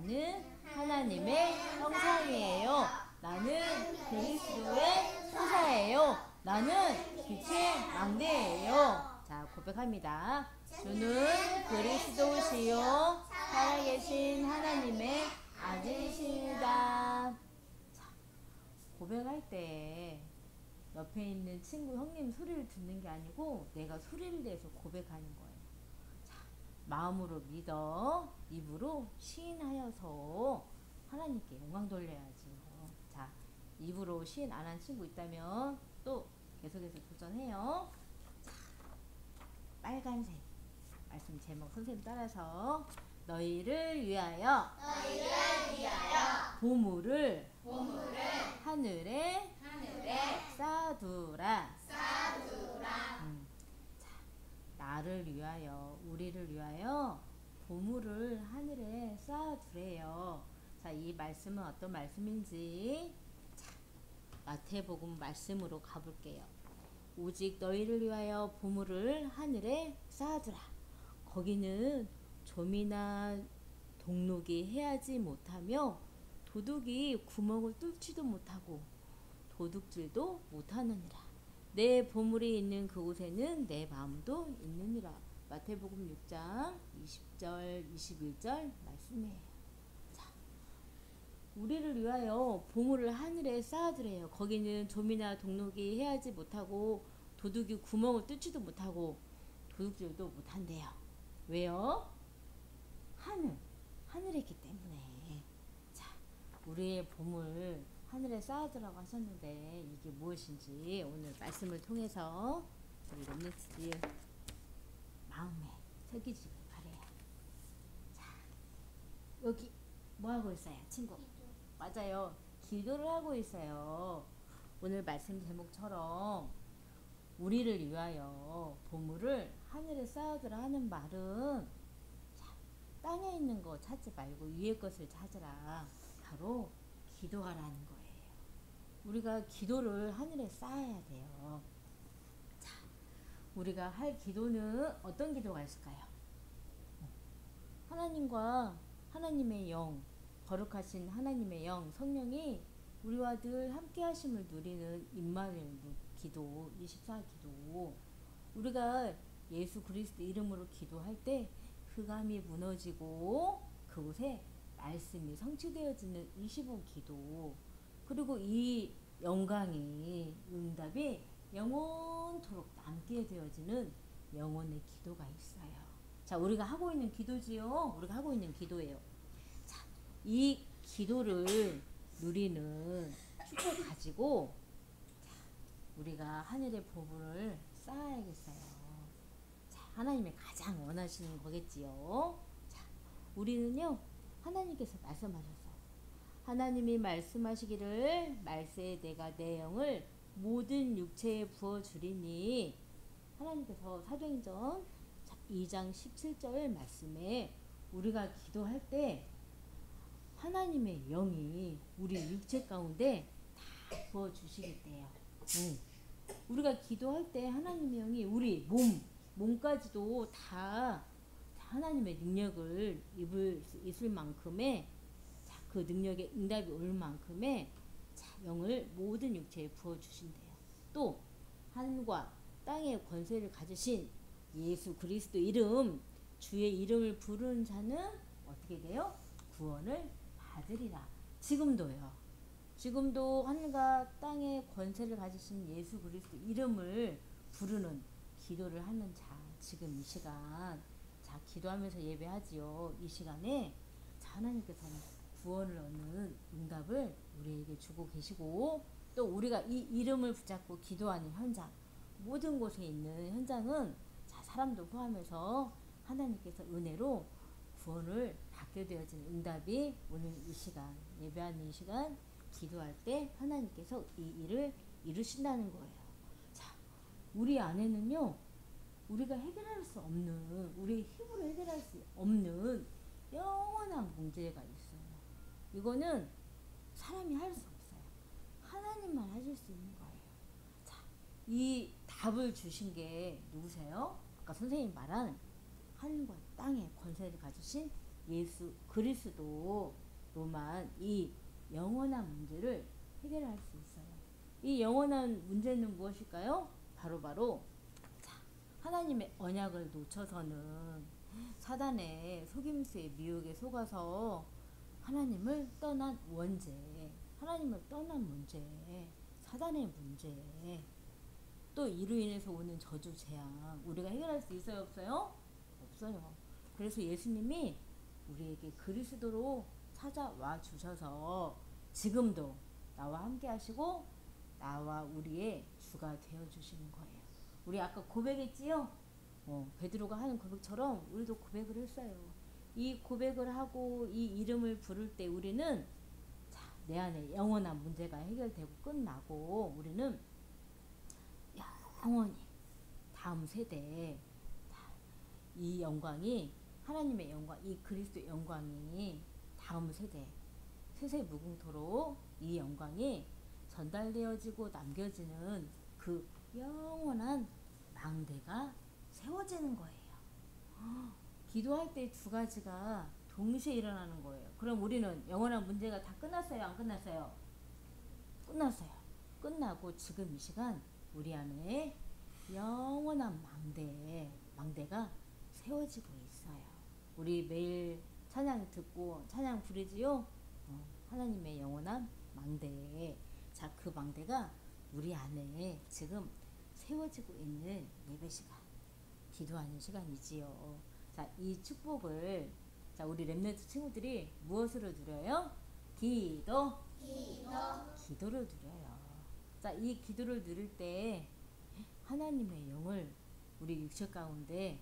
나는 하나님의 형상이에요. 나는 그리스도의 수사예요. 나는 빛의 망대예요. 자, 고백합니다. 주는 그리스도시요 살아계신 하나님의 아들이십니다. 자, 고백할 때 옆에 있는 친구 형님 소리를 듣는 게 아니고 내가 소리를 내서 고백하는 거예요. 자, 마음으로 믿어 입으로 시인하여서 하나님께 영광 돌려야지. 자, 입으로 시인 안 한 친구 있다면 또 계속해서 도전해요. 자, 빨간색 말씀 제목 선생님 따라서 너희를 위하여 보물을 하늘에 쌓아두라. 자, 나를 위하여 우리를 위하여 보물을 하늘에 쌓아두래요. 자, 이 말씀은 어떤 말씀인지 자, 마태복음 말씀으로 가볼게요. 오직 너희를 위하여 보물을 하늘에 쌓아두라. 거기는 좀이나 동록이 해하지 못하며 도둑이 구멍을 뚫지도 못하고 도둑질도 못하느니라. 내 보물이 있는 그곳에는 내 마음도 있느니라. 마태복음 6장 20절 21절 말씀이에요. 자, 우리를 위하여 보물을 하늘에 쌓아두래요. 거기는 좀이나 동록이 해하지 못하고 도둑이 구멍을 뚫지도 못하고 도둑질도 못한대요. 왜요? 하늘에 있기 때문에. 자, 우리의 보물 하늘에 쌓아두라고 하셨는데 이게 무엇인지 오늘 말씀을 통해서 우리 렘넌트들 마음에 새기시길 바래요. 자, 여기 뭐 하고 있어요, 친구? 맞아요. 기도를 하고 있어요. 오늘 말씀 제목처럼 우리를 위하여 보물을 하늘에 쌓아두라 하는 말은 자, 땅에 있는 거 찾지 말고 위의 것을 찾으라. 바로 기도하라는 거예요. 우리가 기도를 하늘에 쌓아야 돼요. 자, 우리가 할 기도는 어떤 기도가 있을까요? 하나님과 하나님의 영, 거룩하신 하나님의 영, 성령이 우리와 늘 함께 하심을 누리는 임마누엘 기도, 24기도. 우리가 예수 그리스도 이름으로 기도할 때 흑암이 무너지고 그곳에 말씀이 성취되어지는 25기도. 그리고 이 영광이 응답이 영원토록 남게 되어지는 영혼의 기도가 있어요. 자, 우리가 하고 있는 기도지요. 우리가 하고 있는 기도예요. 자, 이 기도를 누리는 축복 가지고 자, 우리가 하늘의 보물을 쌓아야겠어요. 자, 하나님이 가장 원하시는 거겠지요. 자, 우리는요, 하나님께서 말씀하셨어요. 하나님이 말씀하시기를 말세에 내가 내 영을 모든 육체에 부어주리니. 하나님께서 사도행전 2장 17절 말씀에 우리가 기도할 때 하나님의 영이 우리 육체 가운데 다 부어주시겠대요. 우리가 기도할 때 하나님의 영이 우리 몸까지도 다 하나님의 능력을 입을 수 있을 만큼의 그 능력의 응답이 올 만큼의 영을 모든 육체에 부어주신대요. 또 하늘과 땅의 권세를 가지신 예수 그리스도 이름, 주의 이름을 부르는 자는 어떻게 돼요? 구원을 받으리라. 지금도요. 지금도 하늘과 땅의 권세를 가지신 예수 그리스도 이름을 부르는 기도를 하는 자, 지금 이 시간 자, 기도하면서 예배하지요. 이 시간에 자, 하나님께서는 구원을 얻는 응답을 우리에게 주고 계시고, 또 우리가 이 이름을 붙잡고 기도하는 현장, 모든 곳에 있는 현장은 자, 사람도 포함해서 하나님께서 은혜로 구원을 받게 되어지는 응답이 오늘 이 시간, 예배하는 이 시간, 기도할 때 하나님께서 이 일을 이루신다는 거예요. 자, 우리 안에는요, 우리가 해결할 수 없는, 우리 힘으로 해결할 수 없는 영원한 문제가 있어요. 이거는 사람이 할 수 없어요. 하나님만 하실 수 있는 거예요. 자, 이 답을 주신 게 누구세요? 아까 선생님이 말한 하늘과 땅의 권세를 가지신 예수 그리스도로만 이 영원한 문제를 해결할 수 있어요. 이 영원한 문제는 무엇일까요? 바로 자, 하나님의 언약을 놓쳐서는 사단의 속임수에 미혹에 속아서 하나님을 떠난 원죄, 하나님을 떠난 문제, 사단의 문제, 또 이로 인해서 오는 저주 재앙 우리가 해결할 수 있어요, 없어요? 없어요. 그래서 예수님이 우리에게 그리스도로 찾아와 주셔서 지금도 나와 함께 하시고 나와 우리의 주가 되어 주시는 거예요. 우리 아까 고백했지요? 베드로가 하는 고백처럼 우리도 고백을 했어요. 이 고백을 하고 이 이름을 부를 때 우리는 자, 내 안에 영원한 문제가 해결되고 끝나고 우리는 영원히 다음 세대에 이 영광이 하나님의 영광, 이 그리스도의 영광이 다음 세대 세세무궁토록 이 영광이 전달되어지고 남겨지는 그 영원한 망대가 세워지는 거예요. 기도할 때 두 가지가 동시에 일어나는 거예요. 그럼 우리는 영원한 문제가 다 끝났어요? 안 끝났어요? 끝났어요. 끝나고 지금 이 시간 우리 안에 영원한 망대가 세워지고 있어요. 우리 매일 찬양 듣고 찬양 부르지요? 하나님의 영원한 망대. 자, 그 망대가 우리 안에 지금 세워지고 있는 예배 시간, 기도하는 시간이지요. 자, 이 축복을 자, 우리 렘넌트 친구들이 무엇으로 누려요? 기도를 누려요. 자, 이 기도를 누릴 때 하나님의 영을 우리 육체 가운데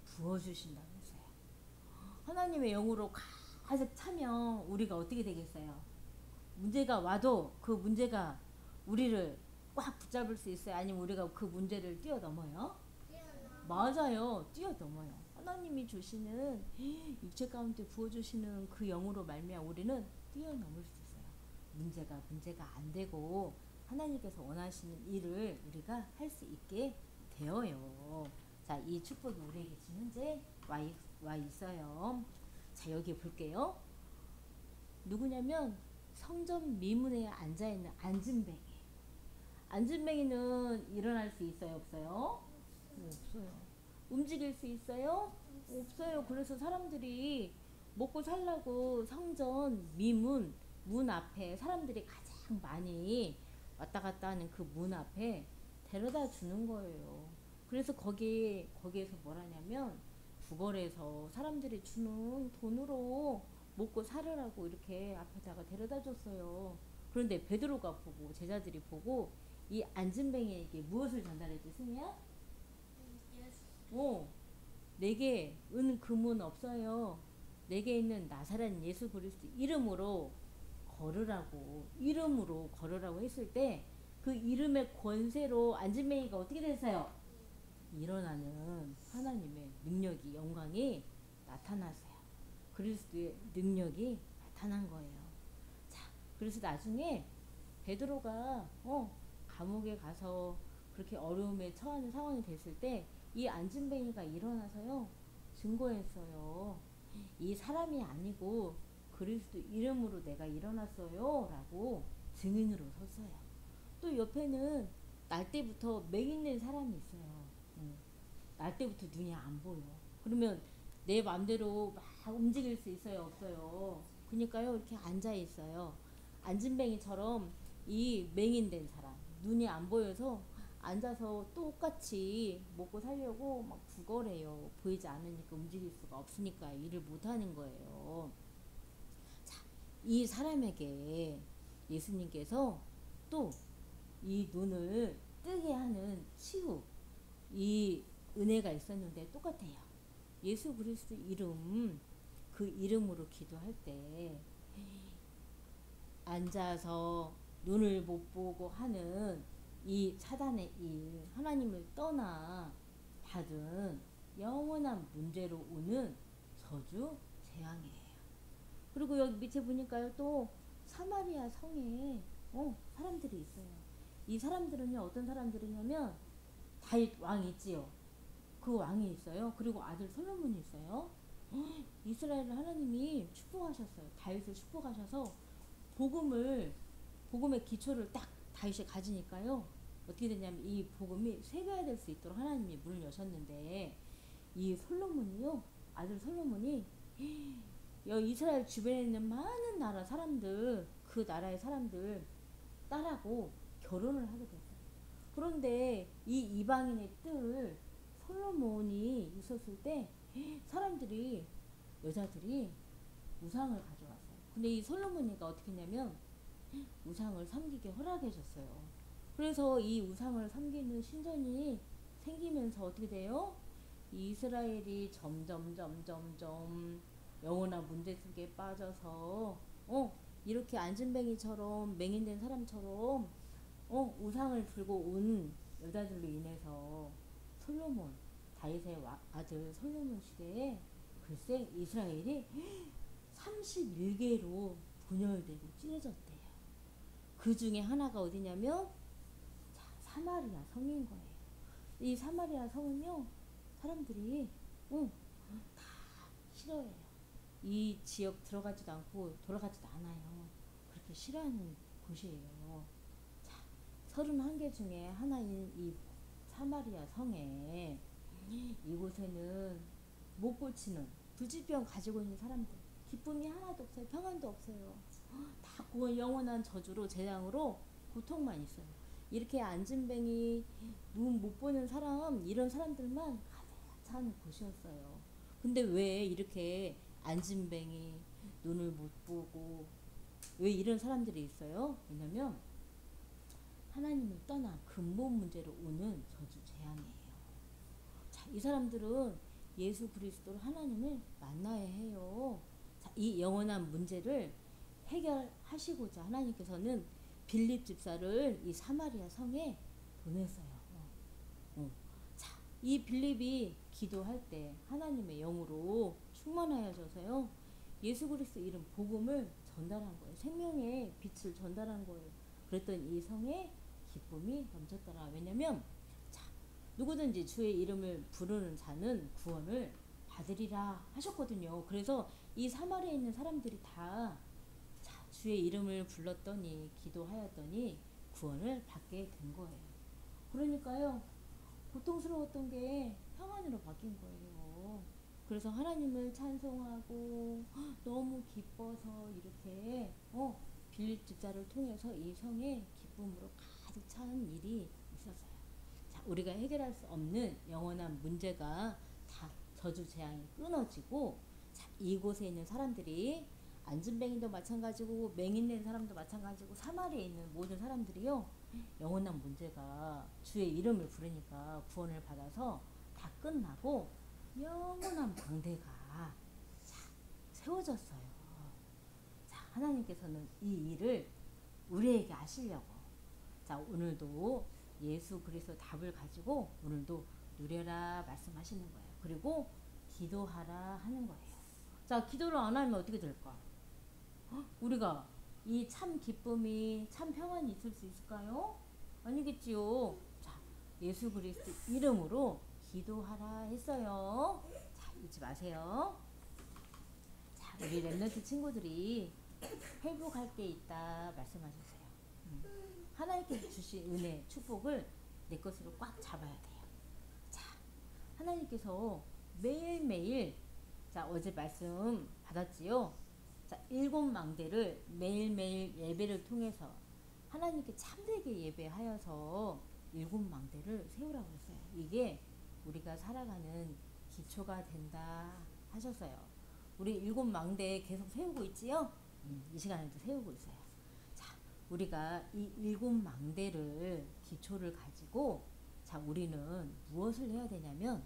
부어주신다고 했어요. 하나님의 영으로 가득 차면 우리가 어떻게 되겠어요? 문제가 와도 그 문제가 우리를 꽉 붙잡을 수 있어요? 아니면 우리가 그 문제를 뛰어넘어요? 맞아요. 뛰어넘어요. 하나님이 주시는 육체 가운데 부어주시는 그 영으로 말미암아 우리는 뛰어넘을 수 있어요. 문제가 안 되고 하나님께서 원하시는 일을 우리가 할 수 있게 되어요. 자, 이 축복이 우리에게 지금 현재 와 있어요. 자, 여기 볼게요. 누구냐면 성전 미문에 앉아있는 안진뱅이. 안진뱅이는 일어날 수 있어요, 없어요? 없어요. 움직일 수 있어요? 없어요. 그래서 사람들이 먹고 살라고 성전 미문 문 앞에 사람들이 가장 많이 왔다 갔다 하는 그 문 앞에 데려다 주는 거예요. 그래서 거기에서 뭘 하냐면 구걸해서 사람들이 주는 돈으로 먹고 살으라고 이렇게 앞에다가 데려다 줬어요. 그런데 베드로가 보고 제자들이 보고 이 안진뱅이에게 무엇을 전달했지, 승희야? 내게 은 금은 없어요. 내게 있는 나사렛 예수 그리스도 이름으로 걸으라고 했을 때 그 이름의 권세로 안진뱅이가 어떻게 됐어요? 일어나는 하나님의 능력이 영광이 나타났어요. 그리스도의 능력이 나타난 거예요. 자, 그래서 나중에 베드로가 감옥에 가서 그렇게 어려움에 처하는 상황이 됐을 때 이 안진뱅이가 일어나서요 증거했어요. 이 사람이 아니고 그리스도 이름으로 내가 일어났어요 라고 증인으로 섰어요. 또 옆에는 날 때부터 맹인된 사람이 있어요. 날 때부터 눈이 안 보여. 그러면 내 맘대로 막 움직일 수 있어요, 없어요? 그러니까요 이렇게 앉아 있어요. 안진뱅이처럼 이 맹인된 사람 눈이 안 보여서 앉아서 똑같이 먹고 살려고 막 구걸해요. 보이지 않으니까 움직일 수가 없으니까 일을 못 하는 거예요. 자, 이 사람에게 예수님께서 또 이 눈을 뜨게 하는 치유 이 은혜가 있었는데 똑같아요. 예수 그리스도 이름 그 이름으로 기도할 때 앉아서 눈을 못 보고 하는 이 사단의 일, 하나님을 떠나 받은 영원한 문제로 오는 저주 재앙이에요. 그리고 여기 밑에 보니까요 또 사마리아 성에 사람들이 있어요. 이 사람들은요 어떤 사람들이냐면 다윗 왕이 있지요. 그 왕이 있어요. 그리고 아들 솔로몬이 있어요. 이스라엘을 하나님이 축복하셨어요. 다윗을 축복하셔서 복음을 복음의 기초를 딱 다윗이 가지니까요. 어떻게 되냐면 이 복음이 세계화 될 수 있도록 하나님이 문을 여셨는데 이 솔로몬이요. 아들 솔로몬이 이스라엘 주변에 있는 많은 나라 사람들 그 나라의 사람들 딸하고 결혼을 하게 됐어요. 그런데 이 이방인의 뜰 솔로몬이 있었을 때 사람들이 여자들이 우상을 가져왔어요. 근데 이 솔로몬이가 어떻게 했냐면 우상을 섬기게 허락해 줬어요. 그래서 이 우상을 섬기는 신전이 생기면서 어떻게 돼요? 이스라엘이 점점 영원한 문제 속에 빠져서 이렇게 안진뱅이처럼 맹인된 사람처럼 우상을 들고 온 여자들로 인해서 솔로몬 다윗의 아들 솔로몬 시대에 글쎄 이스라엘이 31개로 분열되고 찢어졌대요. 그 중에 하나가 어디냐면 사마리아 성인 거예요. 이 사마리아 성은요 사람들이 다 싫어해요. 이 지역 들어가지도 않고 돌아가지도 않아요. 그렇게 싫어하는 곳이에요. 자, 31개 중에 하나인 이 사마리아 성에 이곳에는 못 고치는 불치병 가지고 있는 사람들 기쁨이 하나도 없어요. 평안도 없어요. 다 영원한 저주로 재앙으로 고통만 있어요. 이렇게 안진뱅이 눈 못 보는 사람 이런 사람들만 가득 찬 곳이었어요. 근데 왜 이렇게 안진뱅이 눈을 못 보고 왜 이런 사람들이 있어요? 왜냐면 하나님을 떠난 근본 문제로 오는 저주 재앙이에요. 자, 이 사람들은 예수 그리스도로 하나님을 만나야 해요. 자, 이 영원한 문제를 해결하시고자 하나님께서는 빌립 집사를 이 사마리아 성에 보냈어요. 자, 이 빌립이 기도할 때 하나님의 영으로 충만하여져서요. 예수 그리스도 이름 복음을 전달한 거예요. 생명의 빛을 전달한 거예요. 그랬더니 이 성에 기쁨이 넘쳤더라. 왜냐면 누구든지 주의 이름을 부르는 자는 구원을 받으리라 하셨거든요. 그래서 이 사마리아에 있는 사람들이 다 주의 이름을 불렀더니 기도하였더니 구원을 받게 된 거예요. 그러니까요. 고통스러웠던 게 평안으로 바뀐 거예요. 그래서 하나님을 찬송하고 너무 기뻐서 이렇게 빌립 집사를 통해서 이 성에 기쁨으로 가득 찬 일이 있었어요. 자, 우리가 해결할 수 없는 영원한 문제가 다 저주 재앙이 끊어지고 자, 이곳에 있는 사람들이 안진뱅이도 마찬가지고 맹인된 사람도 마찬가지고 사마리아에 있는 모든 사람들이요 영원한 문제가 주의 이름을 부르니까 구원을 받아서 다 끝나고 영원한 방대가 세워졌어요. 자, 하나님께서는 이 일을 우리에게 하시려고 자 오늘도 예수 그리스도 답을 가지고 오늘도 누려라 말씀하시는 거예요. 그리고 기도하라 하는 거예요. 자, 기도를 안 하면 어떻게 될까? 우리가 이 참 기쁨이 참 평안이 있을 수 있을까요? 아니겠지요. 자, 예수 그리스도 이름으로 기도하라 했어요. 자, 잊지 마세요. 자, 우리 렘넌트 친구들이 회복할 게 있다 말씀하셨어요. 하나님께서 주신 은혜, 축복을 내 것으로 꽉 잡아야 돼요. 자, 하나님께서 매일매일 자, 어제 말씀 받았지요? 자, 7망대를 매일매일 예배를 통해서 하나님께 참되게 예배하여서 7망대를 세우라고 했어요. 이게 우리가 살아가는 기초가 된다 하셨어요. 우리 7망대 계속 세우고 있지요? 이 시간에도 세우고 있어요. 자, 우리가 이 7망대를 기초를 가지고 자, 우리는 무엇을 해야 되냐면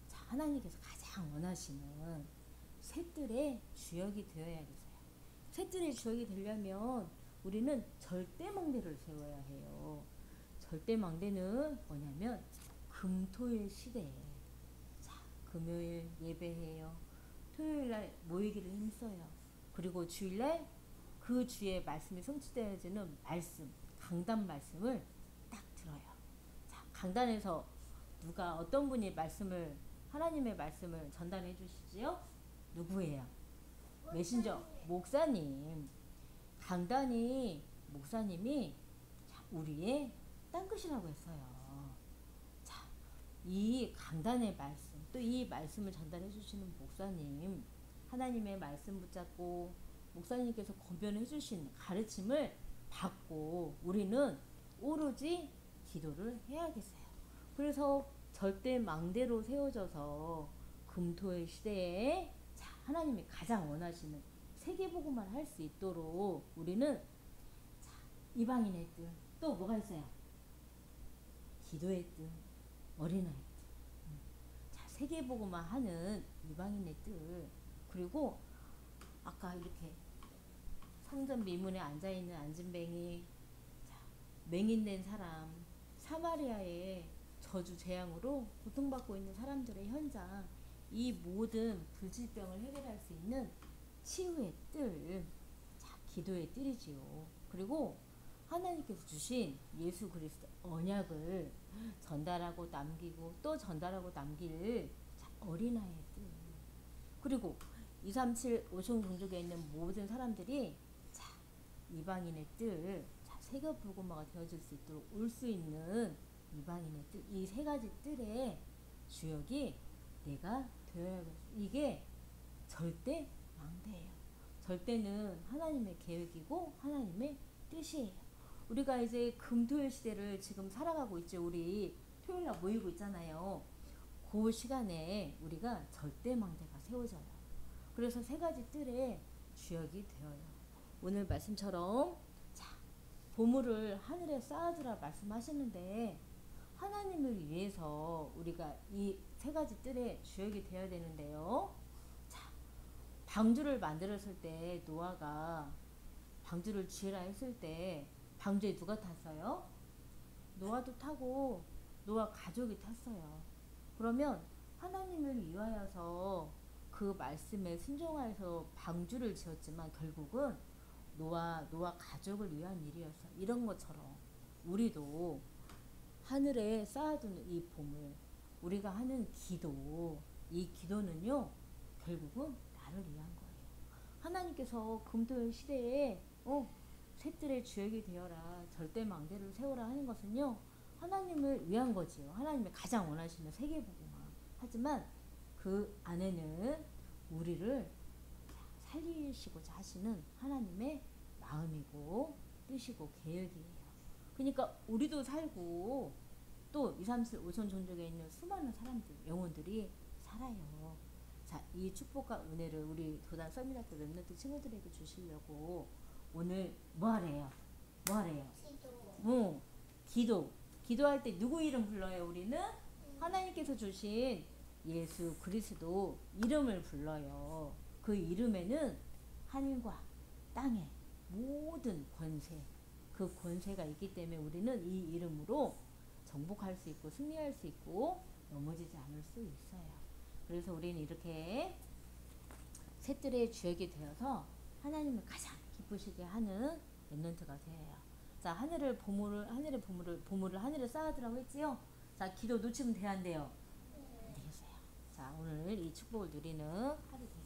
자, 하나님께서 가장 원하시는 셋들의 주역이 되어야겠어요. 셋들의 주역이 되려면 우리는 절대망대를 세워야 해요. 절대망대는 뭐냐면 금토일 시대에 자, 금요일 예배해요. 토요일날 모이기를 힘써요. 그리고 주일날 그 주의 말씀이 성취되어지는 말씀, 강단 말씀을 딱 들어요. 자, 강단에서 누가 어떤 분이 말씀을 하나님의 말씀을 전달해 주시지요? 누구예요? 메신저 목사님. 강단이 목사님이 우리의 땅끝이라고 했어요. 자, 이 강단의 말씀, 또 이 말씀을 전달해 주시는 목사님, 하나님의 말씀 붙잡고 목사님께서 권변해 주신 가르침을 받고 우리는 오로지 기도를 해야겠어요. 그래서 절대 망대로 세워져서 금토의 시대에 하나님이 가장 원하시는 세계복음만 할 수 있도록 우리는 이방인의 뜻, 또 뭐가 있어요? 기도의 뜻, 어린아이의 뜻. 자, 세계복음만 하는 이방인의 뜻. 그리고 아까 이렇게 성전 미문에 앉아있는 안진뱅이, 맹인된 사람, 사마리아의 저주 재앙으로 고통받고 있는 사람들의 현장, 이 모든 불질병을 해결할 수 있는 치유의 뜰, 자, 기도의 뜰이지요. 그리고 하나님께서 주신 예수 그리스도 언약을 전달하고 남기고 또 전달하고 남길 어린아이의 뜰. 그리고 237 오션 종족에 있는 모든 사람들이 이방인의 뜰, 세계 불고마가 되어질 수 있도록 올 수 있는 이방인의 뜰, 이 세 가지 뜰의 주역이 내가 되어야겠어. 이게 절대 망대예요. 절대는 하나님의 계획이고 하나님의 뜻이에요. 우리가 이제 금토일 시대를 지금 살아가고 있죠. 우리 토요일날 모이고 있잖아요. 그 시간에 우리가 절대 망대가 세워져요. 그래서 세 가지 뜰의 주역이 되어요. 오늘 말씀처럼 보물을 하늘에 쌓아두라 말씀하시는데 하나님을 위해서 우리가 이 세 가지 뜰의 주역이 되어야 되는데요. 자, 방주를 만들었을 때 노아가 방주를 지으라 했을 때 방주에 누가 탔어요? 노아도 타고 노아 가족이 탔어요. 그러면 하나님을 위하여서 그 말씀에 순종하여서 방주를 지었지만 결국은 노아 가족을 위한 일이었어. 이런 것처럼 우리도 하늘에 쌓아두는 이 보물, 우리가 하는 기도, 이 기도는요 결국은 나를 위한 거예요. 하나님께서 금토일 시대에 셋들의 주역이 되어라, 절대 망대를 세우라 하는 것은요 하나님을 위한 거지요. 하나님이 가장 원하시는 세계복음화. 하지만 그 안에는 우리를 살리시고자 하시는 하나님의 마음이고 뜻이고 계획이에요. 그러니까 우리도 살고 또 237 오천 종족에 있는 수많은 사람들, 영혼들이 살아요. 자, 이 축복과 은혜를 우리 도단 서민학교 랩런트 친구들에게 주시려고 오늘 뭐 하래요? 뭐 하래요? 기도. 기도할 때 누구 이름 불러요? 우리는 하나님께서 주신 예수 그리스도 이름을 불러요. 그 이름에는 하늘과 땅의 모든 권세, 그 권세가 있기 때문에 우리는 이 이름으로 정복할 수 있고 승리할 수 있고 넘어지지 않을 수 있어요. 그래서 우리는 이렇게 셋들의 주역이 되어서 하나님을 가장 기쁘시게 하는 랩런트가 되어요. 자, 하늘의 보물을 하늘에 쌓아두라고 했지요. 자, 기도 놓치면 돼야 안 돼요? 안 되겠어요. 자, 오늘 이 축복을 누리는 하루 되세요.